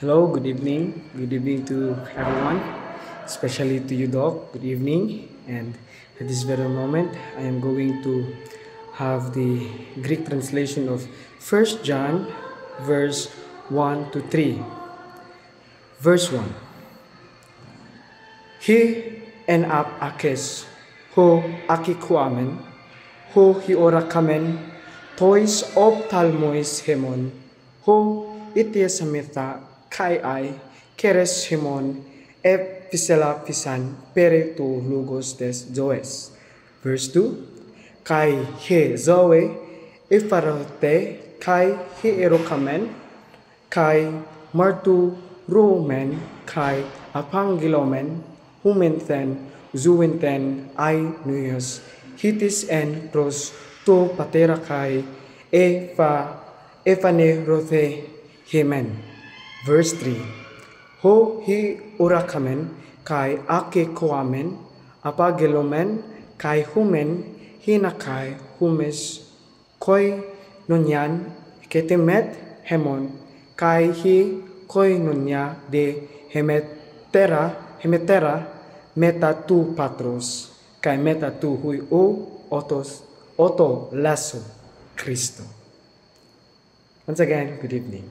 Hello, good evening. Good evening to everyone, especially to you, Doc. Good evening. And at this very moment, I am going to have the Greek translation of First John, verse 1 to 3. Verse 1. He en ap akes, ho akikuamen, ho hiorakamen, tois optalmois hemon, ho itiasamita kai ai, keres hemon, episela pisan pere tu logos des zoes. Verse 2. Kai he zoe, ifarote, kai he erokamen, kai martu rumen, kai apangilomen, humenten, zuwenten, ai nuyos, hitis en pros to patera kai, efane rothe hemen. Verse 3. Ho hi urakamen, kai ake koamen, apagelomen, kai humen, hinakai humes, koi nunyan, ketemet hemon, kai hi koi nunya de hemetera meta tu patros, kai meta tu hui oto lasso Cristo. Once again, good evening.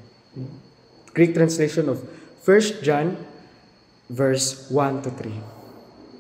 Greek translation of 1 John verse 1 to 3.